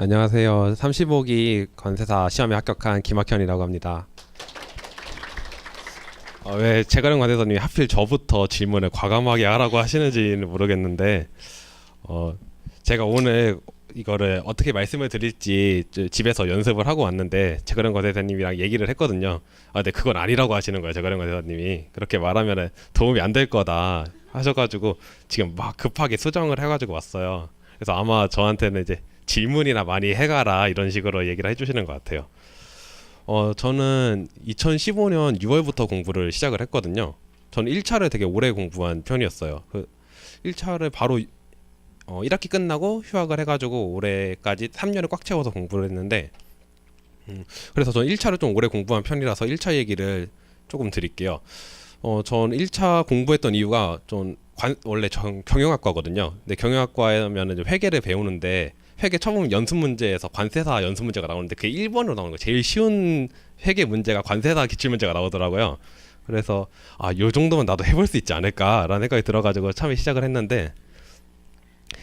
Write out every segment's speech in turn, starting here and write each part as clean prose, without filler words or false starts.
안녕하세요. 35기 관세사 시험에 합격한 김학현이라고 합니다. 왜 제가령 관세사님이 하필 저부터 질문을 과감하게 하라고 하시는지는 모르겠는데 제가 오늘 이거를 어떻게 말씀을 드릴지 집에서 연습을 하고 왔는데 제가령 관세사님이랑 얘기를 했거든요. 근데 그건 아니라고 하시는 거예요. 제가령 관세사님이 그렇게 말하면 도움이 안 될 거다 하셔가지고 지금 막 급하게 수정을 해가지고 왔어요. 그래서 아마 저한테는 이제 질문이나 많이 해가라 이런 식으로 얘기를 해주시는 것 같아요. 저는 2015년 6월부터 공부를 시작을 했거든요. 저는 1차를 되게 오래 공부한 편이었어요. 그 1차를 바로 1학기 끝나고 휴학을 해가지고 올해까지 3년을 꽉 채워서 공부를 했는데 그래서 저는 1차를 좀 오래 공부한 편이라서 1차 얘기를 조금 드릴게요. 전 1차 공부했던 이유가 원래 전 경영학과거든요. 근데 경영학과에면 회계를 배우는데 회계 처음 연습 문제에서 관세사 연습 문제가 나오는데 그게 1번으로 나오는 거예요. 제일 쉬운 회계 문제가 관세사 기출 문제가 나오더라고요. 그래서 요 정도면 나도 해볼 수 있지 않을까라는 생각이 들어가지고 처음에 시작을 했는데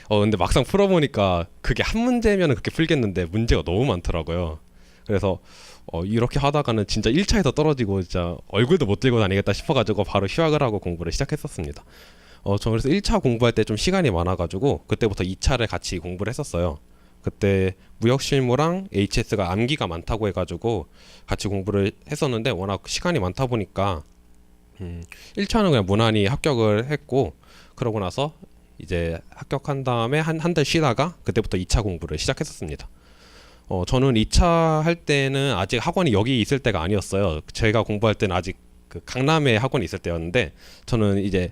근데 막상 풀어보니까 그게 한 문제면 그렇게 풀겠는데 문제가 너무 많더라고요. 그래서 이렇게 하다가는 진짜 1차에서 떨어지고 진짜 얼굴도 못 들고 다니겠다 싶어가지고 바로 휴학을 하고 공부를 시작했었습니다. 저 그래서 1차 공부할 때 좀 시간이 많아가지고 그때부터 2차를 같이 공부를 했었어요. 그때 무역실무랑 HS가 암기가 많다고 해가지고 같이 공부를 했었는데 워낙 시간이 많다 보니까 1차는 그냥 무난히 합격을 했고 그러고 나서 이제 합격한 다음에 한 달 쉬다가 그때부터 2차 공부를 시작했었습니다. 저는 2차 할 때는 아직 학원이 여기 있을 때가 아니었어요. 제가 공부할 때는 아직 그 강남에 학원이 있을 때였는데 저는 이제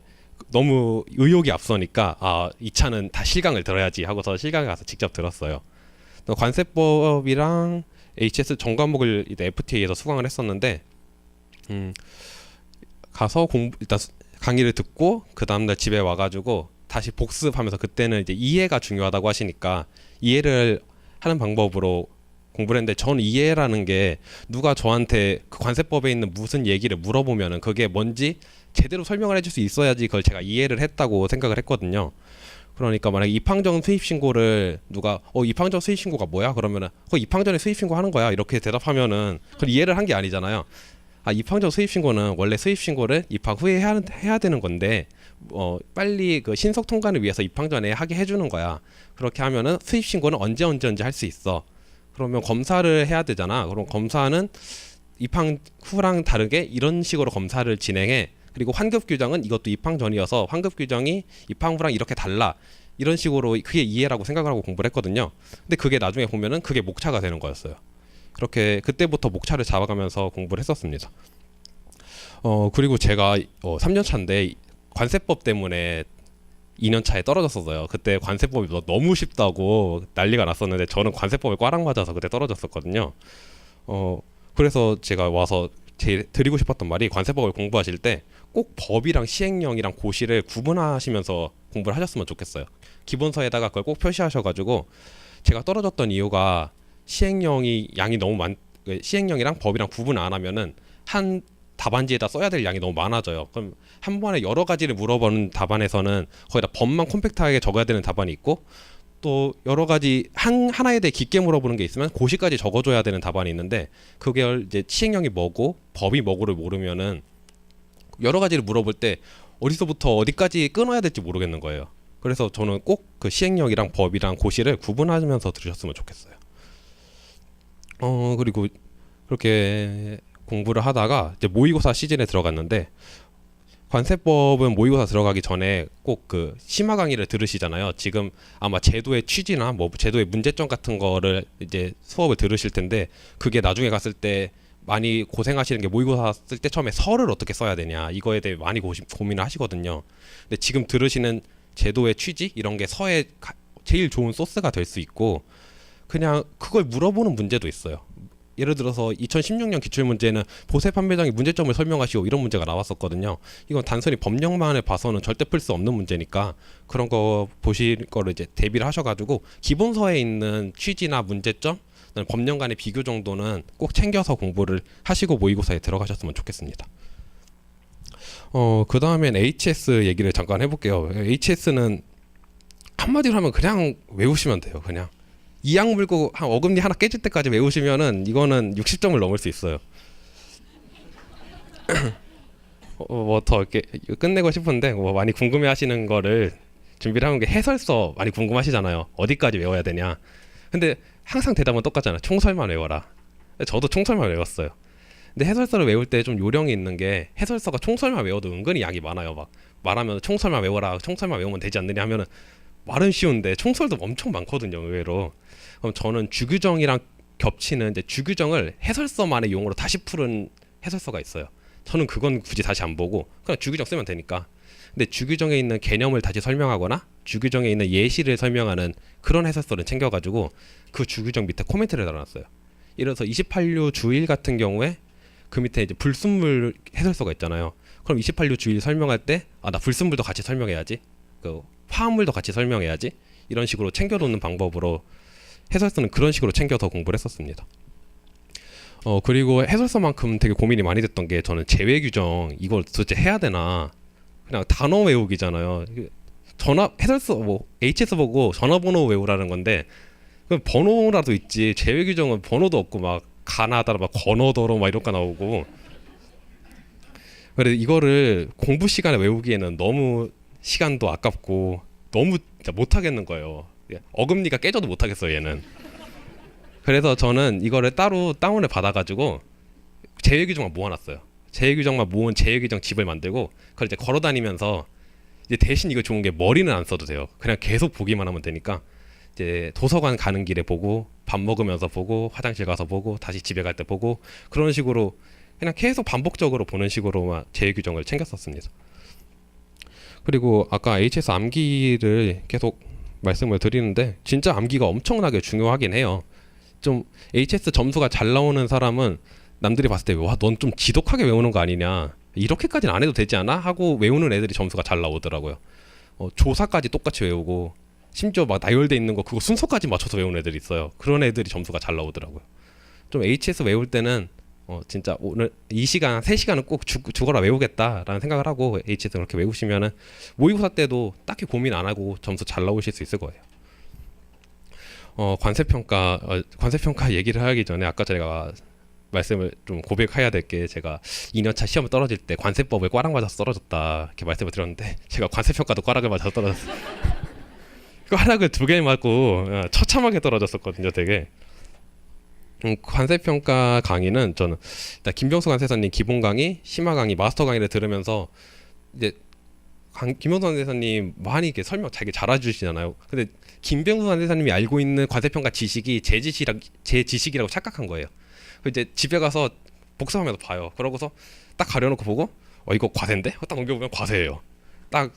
너무 의욕이 앞서니까 2차는 다 실강을 들어야지 하고서 실강에 가서 직접 들었어요. 관세법이랑 HS 전 과목을 이제 FTA에서 수강을 했었는데 가서 일단 강의를 듣고 그 다음날 집에 와가지고 다시 복습하면서 그때는 이제 이해가 중요하다고 하시니까 이해를 하는 방법으로 공부를 했는데 저는 이해라는 게 누가 저한테 그 관세법에 있는 무슨 얘기를 물어보면은 그게 뭔지 제대로 설명을 해줄 수 있어야지 그걸 제가 이해를 했다고 생각을 했거든요. 그러니까 만약에 입항전 수입신고를 누가 입항전 수입신고가 뭐야? 그러면은 입항전에 수입신고 하는 거야 이렇게 대답하면은 그걸 이해를 한 게 아니잖아요. 입항전 수입신고는 원래 수입신고를 입학 후에 해야 되는 건데 빨리 그 신속 통관을 위해서 입항 전에 하게 해주는 거야. 그렇게 하면은 수입신고는 언제 할 수 있어. 그러면 검사를 해야 되잖아. 그럼 검사는 입항 후랑 다르게 이런 식으로 검사를 진행해. 그리고 환급 규정은 이것도 입항 전이어서 환급 규정이 입항 후랑 이렇게 달라. 이런 식으로 그게 이해라고 생각을 하고 공부를 했거든요. 근데 그게 나중에 보면은 그게 목차가 되는 거였어요. 그렇게 그때부터 목차를 잡아가면서 공부를 했었습니다. 그리고 제가 3년 차인데 관세법 때문에 2년 차에 떨어졌었어요. 그때 관세법이 너무 쉽다고 난리가 났었는데 저는 관세법에 꽈랑 맞아서 그때 떨어졌었거든요. 그래서 제가 와서 제일 드리고 싶었던 말이 관세법을 공부하실 때 꼭 법이랑 시행령이랑 고시를 구분하시면서 공부를 하셨으면 좋겠어요. 기본서에다가 그걸 꼭 표시하셔가지고 제가 떨어졌던 이유가 시행령이 양이 너무 시행령이랑 법이랑 구분 안 하면은 한 답안지에다 써야 될 양이 너무 많아져요. 그럼 한 번에 여러 가지를 물어보는 답안에서는 거의 다 법만 콤팩트하게 적어야 되는 답안이 있고 또 여러 가지 하나에 대해 깊게 물어보는 게 있으면 고시까지 적어줘야 되는 답안이 있는데 그게 이제 시행령이 뭐고 법이 뭐고를 모르면은 여러 가지를 물어볼 때 어디서부터 어디까지 끊어야 될지 모르겠는 거예요. 그래서 저는 꼭 그 시행령이랑 법이랑 고시를 구분하면서 들으셨으면 좋겠어요. 그리고 그렇게 공부를 하다가 이제 모의고사 시즌에 들어갔는데 관세법은 모의고사 들어가기 전에 꼭 그 심화 강의를 들으시잖아요. 지금 아마 제도의 취지나 뭐 제도의 문제점 같은 거를 이제 수업을 들으실 텐데 그게 나중에 갔을 때 많이 고생하시는 게 모의고사 쓸 때 처음에 설을 어떻게 써야 되냐 이거에 대해 많이 고민을 하시거든요. 근데 지금 들으시는 제도의 취지 이런 게 서에 제일 좋은 소스가 될 수 있고 그냥 그걸 물어보는 문제도 있어요. 예를 들어서 2016년 기출문제는 보세 판매장의 문제점을 설명하시오 이런 문제가 나왔었거든요. 이건 단순히 법령만을 봐서는 절대 풀 수 없는 문제니까 그런 거 보실 거를 이제 대비를 하셔가지고 기본서에 있는 취지나 문제점 법령 간의 비교 정도는 꼭 챙겨서 공부를 하시고 모의고사에 들어가셨으면 좋겠습니다. 그 다음엔 HS 얘기를 잠깐 해볼게요. HS는 한마디로 하면 그냥 외우시면 돼요. 그냥 이악 물고 한 어금니 하나 깨질 때까지 외우시면은 이거는 60점을 넘을 수 있어요. 뭐 더 이렇게 끝내고 싶은데 뭐 많이 궁금해하시는 거를 준비를 하는 게 해설서 많이 궁금하시잖아요. 어디까지 외워야 되냐. 근데 항상 대답은 똑같잖아요. 총설만 외워라. 저도 총설만 외웠어요. 근데 해설서를 외울 때 좀 요령이 있는 게 해설서가 총설만 외워도 은근히 양이 많아요. 막 말하면 총설만 외워라. 총설만 외우면 되지 않느냐 하면은 말은 쉬운데 총설도 엄청 많거든요. 의외로. 그럼 저는 주규정이랑 겹치는 이제 주규정을 해설서만의 용어로 다시 푸는 해설서가 있어요. 저는 그건 굳이 다시 안 보고 그냥 주규정 쓰면 되니까. 근데 주규정에 있는 개념을 다시 설명하거나 주규정에 있는 예시를 설명하는 그런 해설서를 챙겨가지고 그 주규정 밑에 코멘트를 달아놨어요. 예를 들어서 28류 주일 같은 경우에 그 밑에 이제 불순물 해설서가 있잖아요. 그럼 28류 주일 설명할 때 나 불순물도 같이 설명해야지. 그 화합물도 같이 설명해야지. 이런 식으로 챙겨놓는 방법으로 해설서는 그런 식으로 챙겨서 공부를 했었습니다. 그리고 해설서만큼 되게 고민이 많이 됐던 게 저는 제외 규정 이걸 도대체 해야 되나. 그냥 단어 외우기잖아요. 해설서 뭐 HS 보고 전화번호 외우라는 건데 그럼 번호라도 있지. 제외 규정은 번호도 없고 막 가나다라 막 건어더러 막 이런 거 나오고. 그래서 이거를 공부 시간에 외우기에는 너무 시간도 아깝고 너무 진짜 못 하겠는 거예요. 어금니가 깨져도 못 하겠어요, 얘는. 그래서 저는 이거를 따로 다운을 받아가지고 제외 규정만 모아놨어요. 제외 규정만 모은 제외 규정 집을 만들고 그걸 이제 걸어다니면서 이제 대신 이거 좋은 게 머리는 안 써도 돼요. 그냥 계속 보기만 하면 되니까 이제 도서관 가는 길에 보고 밥 먹으면서 보고 화장실 가서 보고 다시 집에 갈 때 보고 그런 식으로 그냥 계속 반복적으로 보는 식으로만 제외 규정을 챙겼었습니다. 그리고 아까 HS 암기를 계속 말씀을 드리는데 진짜 암기가 엄청나게 중요하긴 해요. 좀 HS 점수가 잘 나오는 사람은 남들이 봤을 때 와, 넌 좀 지독하게 외우는 거 아니냐, 이렇게까지는 안 해도 되지 않아? 하고 외우는 애들이 점수가 잘 나오더라고요. 조사까지 똑같이 외우고 심지어 막 나열돼 있는 거 그거 순서까지 맞춰서 외우는 애들이 있어요. 그런 애들이 점수가 잘 나오더라고요. 좀 HS 외울 때는 진짜 오늘 이 시간 3시간은 꼭 죽어라 외우겠다라는 생각을 하고 HS 그렇게 외우시면은 모의고사 때도 딱히 고민 안 하고 점수 잘 나오실 수 있을 거예요. 관세평가 얘기를 하기 전에 아까 제가 말씀을 좀 고백해야 될 게, 제가 2년차 시험 떨어질 때 관세법을 꽈락 맞아서 떨어졌다 이렇게 말씀을 드렸는데 제가 관세평가도 꽈락을 맞아서 떨어졌어요. 꽈락을 2개 맞고 처참하게 떨어졌었거든요. 되게. 관세평가 강의는 저는 일단 김병수 관세사님 기본 강의, 심화 강의, 마스터 강의를 들으면서 이제 김병수 관세사님 많이 이렇게 설명 되게 잘해주시잖아요. 근데 김병수 관세사님이 알고 있는 관세평가 지식이 제 지식이라고 착각한 거예요. 이제 집에 가서 복습하면서 봐요. 그러고서 딱 가려놓고 보고 이거 과세인데? 딱 옮겨보면 과세예요. 딱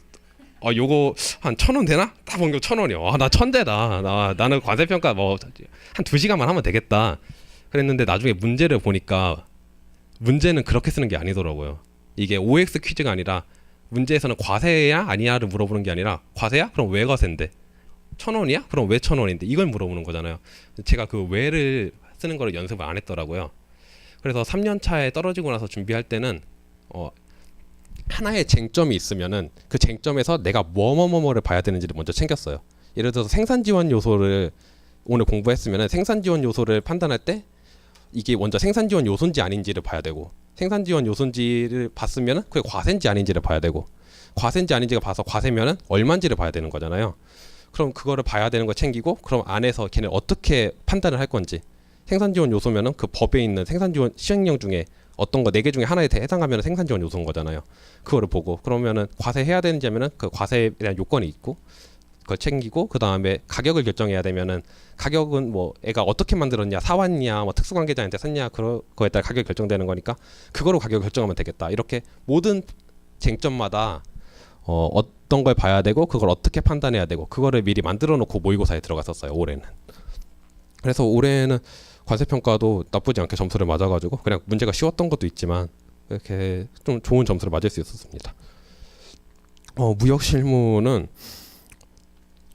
요거 한 1,000원 되나? 딱 옮겨 1,000원이요. 나 천재다. 나는 관세평가 뭐 한 2시간만 하면 되겠다 그랬는데 나중에 문제를 보니까 문제는 그렇게 쓰는 게 아니더라고요. 이게 OX 퀴즈가 아니라 문제에서는 과세야 아니야를 물어보는 게 아니라 과세야? 그럼 왜 과세인데? 1,000원이야? 그럼 왜 1,000원인데? 이걸 물어보는 거잖아요. 제가 그 왜를 쓰는 거를 연습을 안 했더라고요. 그래서 3년 차에 떨어지고 나서 준비할 때는 하나의 쟁점이 있으면은 그 쟁점에서 내가 뭐를 봐야 되는지를 먼저 챙겼어요. 예를 들어서 생산지원 요소를 오늘 공부했으면은 생산지원 요소를 판단할 때 이게 먼저 생산지원 요소인지 아닌지를 봐야 되고, 생산지원 요소인지를 봤으면은 그게 과세인지 아닌지를 봐야 되고, 과세인지 아닌지가 봐서 과세면은 얼마인지를 봐야 되는 거잖아요. 그럼 그거를 봐야 되는 거 챙기고, 그럼 안에서 걔네 어떻게 판단을 할 건지, 생산지원 요소면은 그 법에 있는 생산지원 시행령 중에 어떤 거 4개 중에 하나에 해당하면 생산지원 요소인 거잖아요. 그거를 보고 그러면은 과세해야 되는지 하면은 그 과세에 대한 요건이 있고 그걸 챙기고, 그 다음에 가격을 결정해야 되면은 가격은 뭐 애가 어떻게 만들었냐, 사왔냐, 뭐 특수관계자한테 샀냐, 그거에 따라 가격 결정되는 거니까 그거로 가격 결정하면 되겠다. 이렇게 모든 쟁점마다 어떤 걸 봐야 되고 그걸 어떻게 판단해야 되고 그거를 미리 만들어 놓고 모의고사에 들어갔었어요, 올해는. 그래서 올해는 관세평가도 나쁘지 않게 점수를 맞아가지고 그냥 문제가 쉬웠던 것도 있지만 이렇게 좀 좋은 점수를 맞을 수 있었습니다. 무역실무는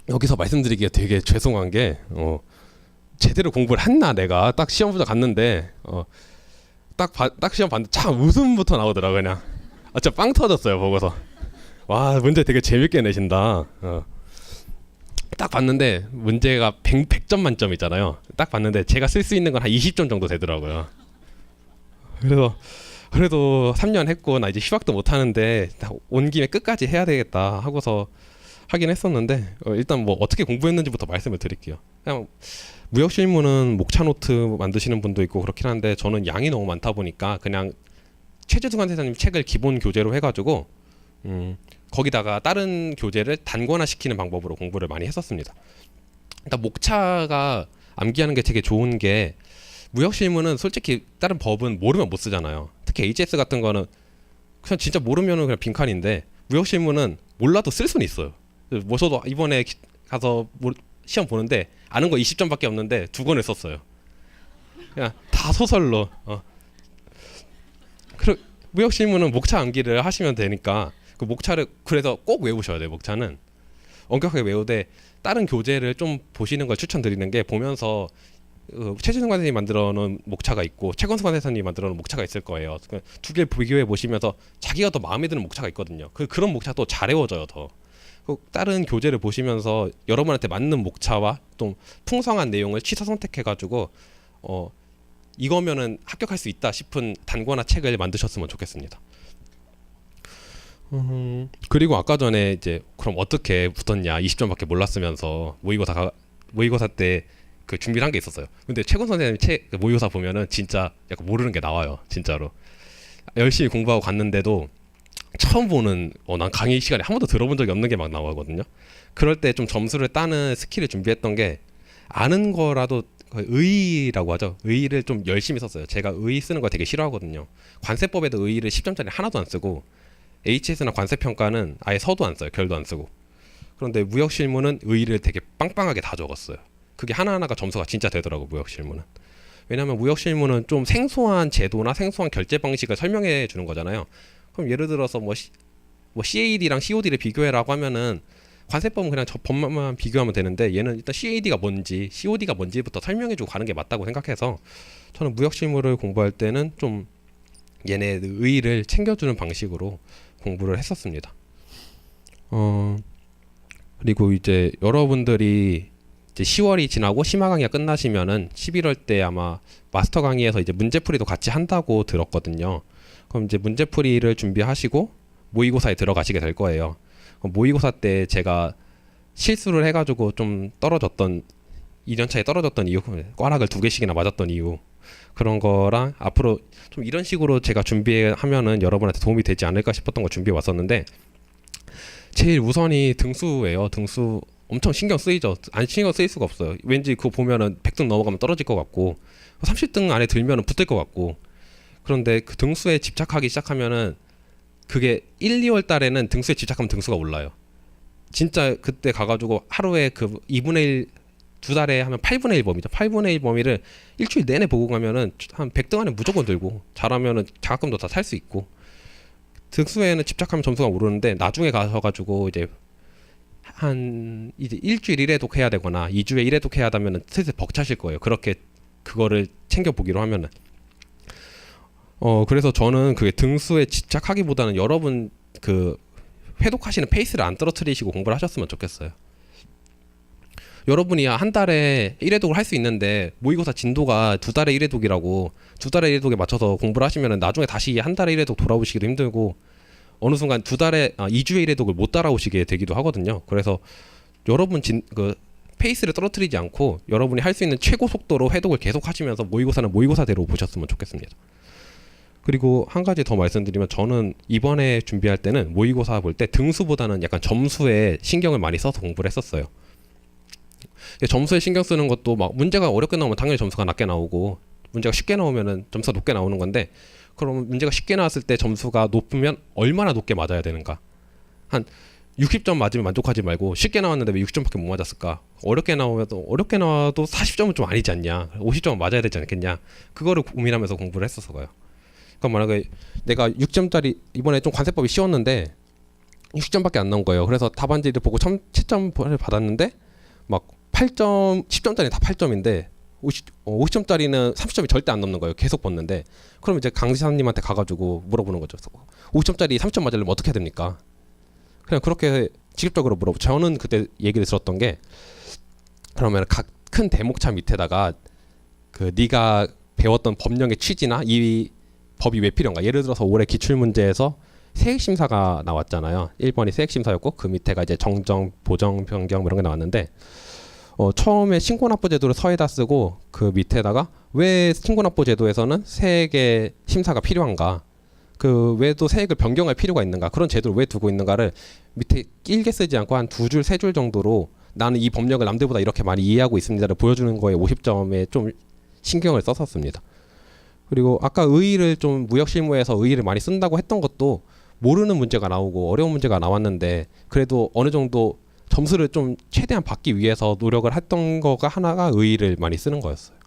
여기서 말씀드리기가 되게 죄송한 게 제대로 공부를 했나, 내가 딱 시험부터 갔는데 딱 시험 봤는데 참 웃음부터 나오더라. 그냥 진짜 빵 터졌어요 보고서. 와, 문제 되게 재밌게 내신다. 딱 봤는데 문제가 100점 만점이잖아요. 딱 봤는데 제가 쓸 수 있는 건 한 20점 정도 되더라고요. 그래서 그래도 3년 했고 나 이제 휴학도 못 하는데 온 김에 끝까지 해야 되겠다 하고서 하긴 했었는데 일단 뭐 어떻게 공부했는지부터 말씀을 드릴게요. 그냥 무역실무는 목차 노트 만드시는 분도 있고 그렇긴 한데 저는 양이 너무 많다 보니까 그냥 최재승관 세사님 책을 기본 교재로 해가지고 거기다가 다른 교재를 단권화시키는 방법으로 공부를 많이 했었습니다. 일단 목차가 암기하는 게 되게 좋은 게 무역실무는 솔직히 다른 법은 모르면 못 쓰잖아요. 특히 HS 같은 거는 그냥 진짜 모르면은 그냥 빈칸인데 무역실무는 몰라도 쓸 수는 있어요. 뭐 저도 이번에 가서 시험 보는데 아는 거 20점밖에 없는데 2권을 썼어요. 그냥 다 소설로. 무역실무는 목차 암기를 하시면 되니까 그 목차를 그래서 꼭 외우셔야 돼요. 목차는 엄격하게 외우되 다른 교재를 좀 보시는 걸 추천드리는 게 보면서 최준승 관세님이 만들어 놓은 목차가 있고 최건수 관세사님이 만들어 놓은 목차가 있을 거예요. 두 개를 비교해 보시면서 자기가 더 마음에 드는 목차가 있거든요. 그런 목차 또 잘 외워져요. 더 다른 교재를 보시면서 여러분한테 맞는 목차와 좀 풍성한 내용을 취사 선택해 가지고 이거면은 합격할 수 있다 싶은 단권화 책을 만드셨으면 좋겠습니다. 그리고 아까 전에 이제 그럼 어떻게 붙었냐 20점밖에 몰랐으면서 모의고사 때 그 준비를 한 게 있었어요. 근데 최근 선생님 책 모의고사 보면은 진짜 약간 모르는 게 나와요. 진짜로 열심히 공부하고 갔는데도 처음 보는 난 강의 시간에 한 번도 들어본 적이 없는 게 막 나오거든요. 그럴 때 좀 점수를 따는 스킬을 준비했던 게 아는 거라도 의의라고 하죠. 의의를 좀 열심히 썼어요. 제가 의의 쓰는 거 되게 싫어하거든요. 관세법에도 의의를 10점짜리 하나도 안 쓰고 HS나 관세평가는 아예 서도 안 써요. 결도 안 쓰고. 그런데 무역실무는 의의를 되게 빵빵하게 다 적었어요. 그게 하나하나가 점수가 진짜 되더라고 무역실무는. 왜냐하면 무역실무는 좀 생소한 제도나 생소한 결제 방식을 설명해 주는 거잖아요. 그럼 예를 들어서 뭐 CAD랑 COD를 비교해라고 하면은 관세법은 그냥 저 법만 비교하면 되는데 얘는 일단 CAD가 뭔지 COD가 뭔지부터 설명해주고 가는 게 맞다고 생각해서 저는 무역실무를 공부할 때는 좀 얘네 의의를 챙겨주는 방식으로 공부를 했었습니다. 그리고 이제 여러분들이 이제 10월이 지나고 심화 강의가 끝나시면은 11월 때 아마 마스터 강의에서 이제 문제풀이도 같이 한다고 들었거든요. 그럼 이제 문제풀이를 준비하시고 모의고사에 들어가시게 될 거예요. 모의고사 때 제가 실수를 해가지고 좀 떨어졌던 2년차에 떨어졌던 이유, 꽈락을 2개씩이나 맞았던 이유 그런 거랑 앞으로 좀 이런 식으로 제가 준비하면은 여러분한테 도움이 되지 않을까 싶었던 거 준비해 왔었는데 제일 우선이 등수예요. 등수 엄청 신경 쓰이죠. 안 신경 쓰일 수가 없어요. 왠지 그거 보면은 100등 넘어가면 떨어질 것 같고 30등 안에 들면은 붙을 것 같고 그런데 그 등수에 집착하기 시작하면은 그게 1, 2월 달에는 등수에 집착하면 등수가 올라요. 진짜 그때 가가지고 하루에 그 2분의 1 두 달에 하면 8분의 1 범위죠. 8분의 1 범위를 일주일 내내 보고 가면은 한 100등 안에 무조건 들고 잘하면은 장학금도 다 살 수 있고 등수에는 집착하면 점수가 오르는데 나중에 가셔가지고 이제 일주일 1회독 해야 되거나 2주에 1회독 해야 하면은 슬슬 벅차실 거예요. 그렇게 그거를 챙겨보기로 하면은 그래서 저는 그게 등수에 집착하기보다는 여러분 그 회독하시는 페이스를 안 떨어뜨리시고 공부를 하셨으면 좋겠어요. 여러분이 한 달에 1회독을 할 수 있는데 모의고사 진도가 2달에 1회독이라고 2달에 1회독에 맞춰서 공부를 하시면 나중에 다시 한 달에 1회독 돌아오시기도 힘들고 어느 순간 2주에 1회독을 못 따라오시게 되기도 하거든요. 그래서 여러분 그 페이스를 떨어뜨리지 않고 여러분이 할 수 있는 최고 속도로 회독을 계속 하시면서 모의고사는 모의고사대로 보셨으면 좋겠습니다. 그리고 한 가지 더 말씀드리면 저는 이번에 준비할 때는 모의고사 볼 때 등수보다는 약간 점수에 신경을 많이 써서 공부를 했었어요. 점수에 신경 쓰는 것도 막 문제가 어렵게 나오면 당연히 점수가 낮게 나오고 문제가 쉽게 나오면은 점수가 높게 나오는 건데 그럼 문제가 쉽게 나왔을 때 점수가 높으면 얼마나 높게 맞아야 되는가? 한 60점 맞으면 만족하지 말고 쉽게 나왔는데 왜 60점밖에 못 맞았을까? 어렵게 나와도 40점은 좀 아니지 않냐? 50점은 맞아야 되지 않겠냐? 그거를 고민하면서 공부를 했었어요. 그러니까 만약에 내가 6점짜리 이번에 좀 관세법이 쉬웠는데 60점밖에 안 나온 거예요. 그래서 답안지를 보고 채점을 받았는데 막 8점, 10점짜리 다 8점인데 50점짜리는 30점이 절대 안 넘는 거예요. 계속 봤는데 그럼 이제 강사님한테 가가지고 물어보는 거죠. 50점짜리 30점 맞으려면 어떻게 해야 됩니까? 그냥 그렇게 직접적으로 물어보. 저는 그때 얘기를 들었던 게 그러면 각 큰 대목차 밑에다가 그 네가 배웠던 법령의 취지나 이 법이 왜 필요한가. 예를 들어서 올해 기출 문제에서 세액 심사가 나왔잖아요. 1번이 세액 심사였고 그 밑에가 이제 정정, 보정, 변경 이런 게 나왔는데 처음에 신고납부 제도를 서에다 쓰고 그 밑에다가 왜 신고납부 제도에서는 세액의 심사가 필요한가. 그 외에도 세액을 변경할 필요가 있는가. 그런 제도를 왜 두고 있는가를 밑에 길게 쓰지 않고 한 두 줄, 세 줄 정도로 나는 이 법령을 남들보다 이렇게 많이 이해하고 있습니다를 보여주는 거에 50점에 좀 신경을 썼었습니다. 그리고 아까 의의를 좀 무역 실무에서 의의를 많이 쓴다고 했던 것도 모르는 문제가 나오고 어려운 문제가 나왔는데 그래도 어느 정도 점수를 좀 최대한 받기 위해서 노력을 했던 거가 하나가 의의를 많이 쓰는 거였어요.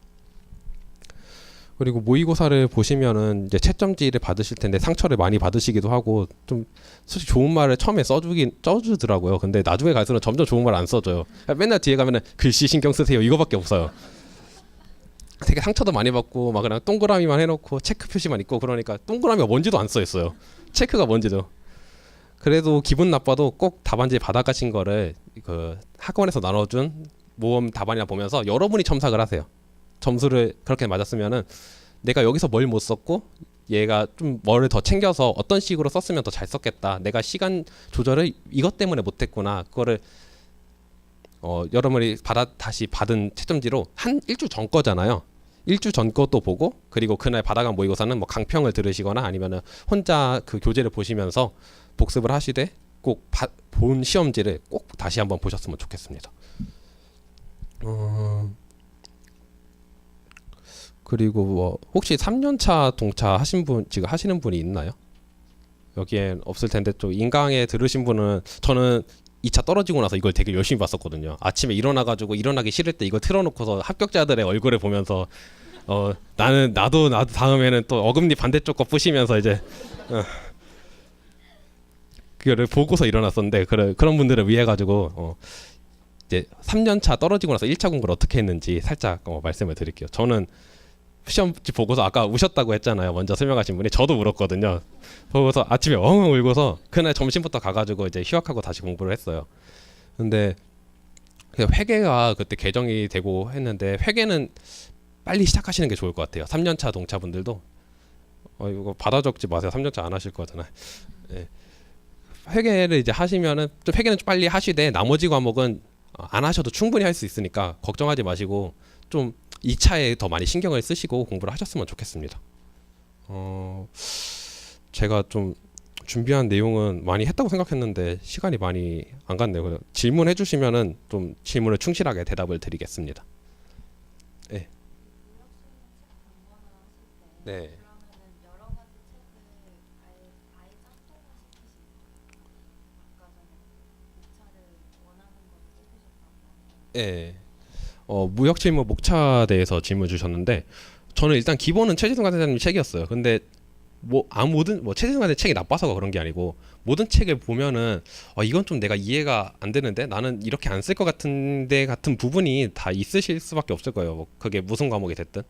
그리고 모의고사를 보시면은 이제 채점지를 받으실 텐데 상처를 많이 받으시기도 하고 좀 솔직히 좋은 말을 처음에 써주더라고요. 근데 나중에 갈수록 점점 좋은 말 안 써줘요. 맨날 뒤에 가면은 글씨 신경 쓰세요 이거밖에 없어요. 되게 상처도 많이 받고 막 그냥 동그라미만 해놓고 체크 표시만 있고 그러니까 동그라미가 뭔지도 안 써있어요. 체크가 뭔지도. 그래도 기분 나빠도 꼭 답안지 받아가신 거를 그 학원에서 나눠준 모험 답안이나 보면서 여러분이 첨삭을 하세요. 점수를 그렇게 맞았으면은 내가 여기서 뭘 못 썼고 얘가 좀 뭐를 더 챙겨서 어떤 식으로 썼으면 더 잘 썼겠다. 내가 시간 조절을 이것 때문에 못했구나. 그거를 여러분이 다시 받은 채점지로 한 일주 전 거잖아요. 일주 전 것도 보고 그리고 그날 받아간 모의고사는 뭐 강평을 들으시거나 아니면은 혼자 그 교재를 보시면서 복습을 하시되 꼭 본 시험지를 꼭 다시 한번 보셨으면 좋겠습니다. 그리고 뭐 혹시 3년차 동차 하신 분 지금 하시는 분이 있나요? 여기엔 없을 텐데 좀 인강에 들으신 분은 저는 2차 떨어지고 나서 이걸 되게 열심히 봤었거든요. 아침에 일어나가지고 일어나기 싫을 때 이거 틀어놓고서 합격자들의 얼굴을 보면서 나도 다음에는 또 어금니 반대쪽 거 부시면서 이제 그거를 보고서 일어났었는데 그런 분들을 위해 가지고 이제 3년차 떨어지고 나서 1차 공부를 어떻게 했는지 살짝 말씀을 드릴게요. 저는 시험지 보고서 아까 우셨다고 했잖아요. 먼저 설명하신 분이 저도 울었거든요. 보고서 아침에 엉엉 울고서 그날 점심부터 가가지고 이제 휴학하고 다시 공부를 했어요. 근데 회계가 그때 개정이 되고 했는데 회계는 빨리 시작하시는 게 좋을 것 같아요. 3년차 동차분들도 이거 받아 적지 마세요. 3년차 안 하실 거잖아요. 네. 회계를 이제 하시면은 좀 회계는 좀 빨리 하시되 나머지 과목은 안 하셔도 충분히 할 수 있으니까 걱정하지 마시고 좀 2차에 더 많이 신경을 쓰시고 공부를 하셨으면 좋겠습니다. 제가 좀 준비한 내용은 많이 했다고 생각했는데 시간이 많이 안 갔네요. 질문해 주시면은 좀 질문을 충실하게 대답을 드리겠습니다. 네. 네. 네. 무역 실무 목차에 대해서 질문 주셨는데 저는 일단 기본은 최지성 강사님 책이었어요. 근데 모든 최지성 강사님 책이 나빠서가 그런 게 아니고 모든 책을 보면은 이건 좀 내가 이해가 안 되는데 나는 이렇게 안 쓸 것 같은데 같은 부분이 다 있으실 수밖에 없을 거예요. 뭐 그게 무슨 과목이 됐든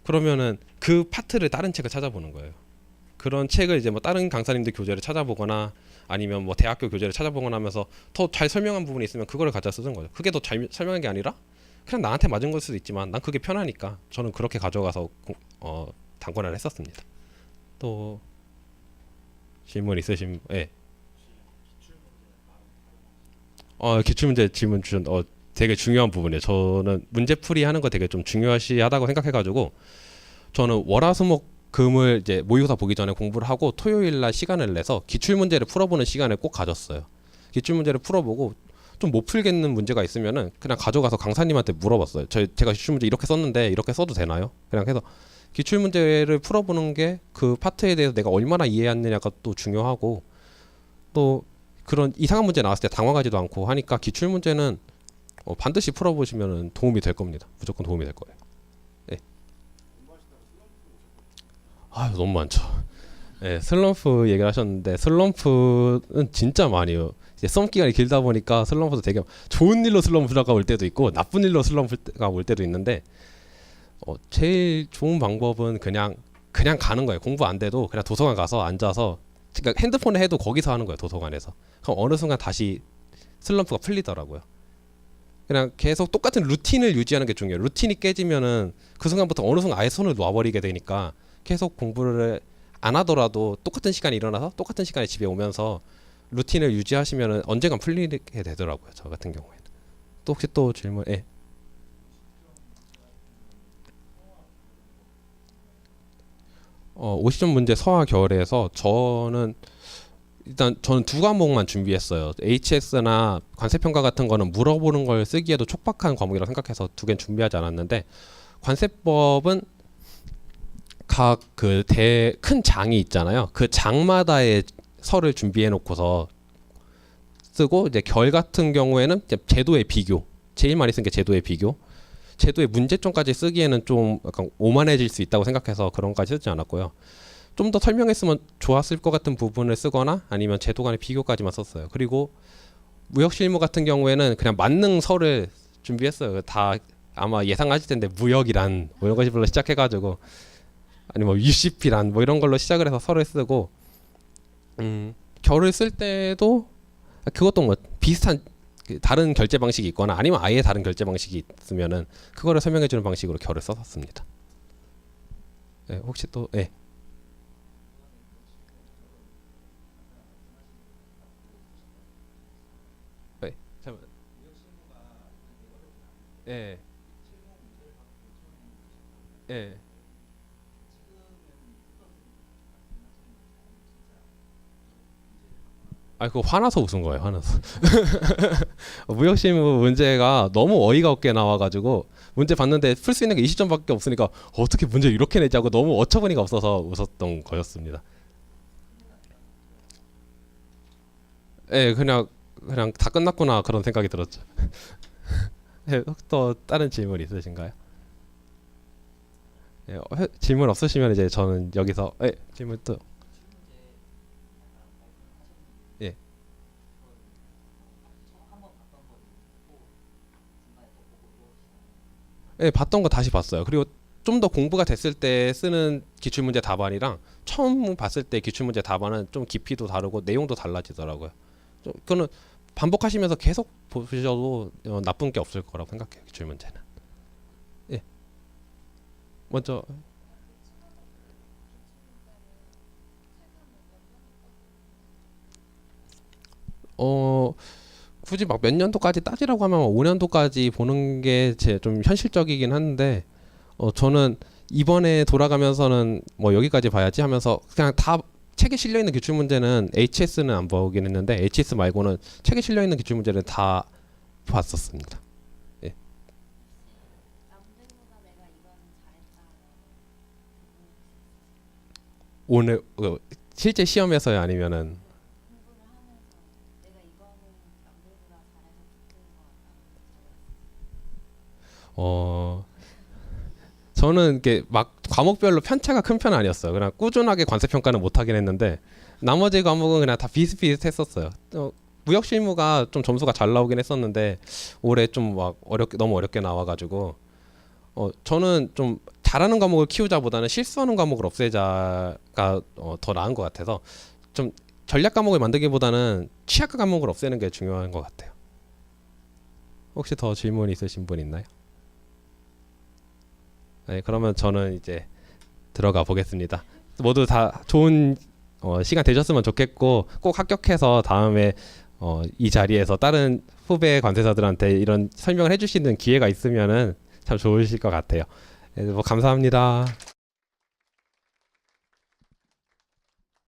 그러면은 그 파트를 다른 책을 찾아보는 거예요. 그런 책을 이제 뭐 다른 강사님들 교재를 찾아보거나 아니면 뭐 대학교 교재를 찾아보거나 하면서 더 잘 설명한 부분이 있으면 그거를 가져 쓰는 거죠. 그게 더 잘 설명한 게 아니라 그냥 나한테 맞은 걸 수도 있지만 난 그게 편하니까 저는 그렇게 가져가서 단권을 했었습니다. 또 질문 있으신? 예. 기출문제 질문 주신 되게 중요한 부분이에요. 저는 문제풀이 하는 거 되게 좀 중요시하다고 생각해가지고 저는 월화수목금을 이제 모의고사 보기 전에 공부를 하고 토요일 날 시간을 내서 기출문제를 풀어보는 시간을 꼭 가졌어요. 기출문제를 풀어보고 좀 못 풀겠는 문제가 있으면은 그냥 가져가서 강사님한테 물어봤어요. 제가 기출문제 이렇게 썼는데 이렇게 써도 되나요? 그냥 해서 기출문제를 풀어보는 게 그 파트에 대해서 내가 얼마나 이해했느냐가 또 중요하고 또 그런 이상한 문제 나왔을 때 당황하지도 않고 하니까 기출문제는 반드시 풀어보시면 도움이 될 겁니다. 무조건 도움이 될 거예요. 네. 너무 많죠. 네, 슬럼프 얘기를 하셨는데 슬럼프는 진짜 많이요. 이제 수험 기간이 길다 보니까 슬럼프도 되게 좋은 일로 슬럼프가 올 때도 있고 나쁜 일로 슬럼프가 올 때도 있는데 제일 좋은 방법은 그냥 가는 거예요. 공부 안 돼도 그냥 도서관 가서 앉아서 그러니까 핸드폰에 해도 거기서 하는 거예요. 도서관에서. 그럼 어느 순간 다시 슬럼프가 풀리더라고요. 그냥 계속 똑같은 루틴을 유지하는 게 중요해요. 루틴이 깨지면은 그 순간부터 어느 순간 아예 손을 놔버리게 되니까 계속 공부를 안 하더라도 똑같은 시간에 일어나서 똑같은 시간에 집에 오면서 루틴을 유지하시면은 언젠간 풀리게 되더라고요. 저 같은 경우에는. 또 혹시 또 질문? 예. 50점 문제 서화 결에서 저는 두 과목만 준비했어요. HS나 관세평가 같은 거는 물어보는 걸 쓰기에도 촉박한 과목이라고 생각해서 두 개는 준비하지 않았는데, 관세법은 각 그 큰 장이 있잖아요. 그 장마다의 설을 준비해 놓고서 쓰고, 이제 결 같은 경우에는 이제 제도의 비교, 제일 많이 쓴 게 제도의 비교. 제도의 문제점까지 쓰기에는 좀 약간 오만해질 수 있다고 생각해서 그런 거까지 쓰지 않았고요. 좀 더 설명했으면 좋았을 것 같은 부분을 쓰거나 아니면 제도 간의 비교까지만 썼어요. 그리고 무역실무 같은 경우에는 그냥 만능설을 준비했어요. 다 아마 예상하실 텐데, 무역이란 뭐 이런 것으로 시작해가지고, 아니 뭐 UCP란 뭐 이런 걸로 시작을 해서 설을 쓰고, 결을 쓸 때도 그것도 뭐 비슷한 다른 결제 방식이 있거나 아니면 아예 다른 결제 방식이 있으면은 그거를 설명해 주는 방식으로 결을 썼었습니다. 네, 혹시 또 예. 네. 잠깐만. 예. 예. 아, 그거 화나서 웃은 거예요. 화나서. 무역실무 문제가 너무 어이가 없게 나와가지고 문제 봤는데 풀 수 있는 게 20점밖에 없으니까 어떻게 문제 이렇게 내자고 너무 어처구니가 없어서 웃었던 거였습니다. 예, 그냥 다 끝났구나 그런 생각이 들었죠. 예, 또 다른 질문 있으신가요? 예, 질문 없으시면 이제 저는 여기서 질문 또 예. 예, 봤던 거 다시 봤어요. 그리고 좀 더 공부가 됐을 때 쓰는 기출문제 답안이랑 처음 봤을 때 기출문제 답안은 좀 깊이도 다르고 내용도 달라지더라고요. 그거는 반복하시면서 계속 보셔도 나쁜 게 없을 거라고 생각해요. 기출문제는. 예. 먼저 어 굳이 막 몇 년도까지 따지라고 하면 5년도까지 보는 게 제 좀 현실적이긴 한데, 저는 이번에 돌아가면서는 뭐 여기까지 봐야지 하면서 그냥 다 책에 실려 있는 기출 문제는 HS는 안 보긴 했는데 HS 말고는 책에 실려 있는 기출 문제를 다 봤었습니다. 예. 오늘 실제 시험에서요, 아니면은 어 저는 이게 막 과목별로 편차가 큰 편은 아니었어요. 그냥 꾸준하게 관세 평가는 못 하긴 했는데 나머지 과목은 그냥 다 비슷비슷했었어요. 무역 실무가 좀 점수가 잘 나오긴 했었는데 올해 좀 막 어렵게 너무 어렵게 나와가지고, 저는 좀 잘하는 과목을 키우자보다는 실수하는 과목을 없애자가 더 나은 것 같아서 좀 전략 과목을 만들기보다는 취약 과목을 없애는 게 중요한 것 같아요. 혹시 더 질문 있으신 분 있나요? 네, 그러면 저는 이제 들어가 보겠습니다. 모두 다 좋은 시간 되셨으면 좋겠고, 꼭 합격해서 다음에 이 자리에서 다른 후배 관세사들한테 이런 설명을 해주시는 기회가 있으면은 참 좋으실 것 같아요. 네, 뭐 감사합니다.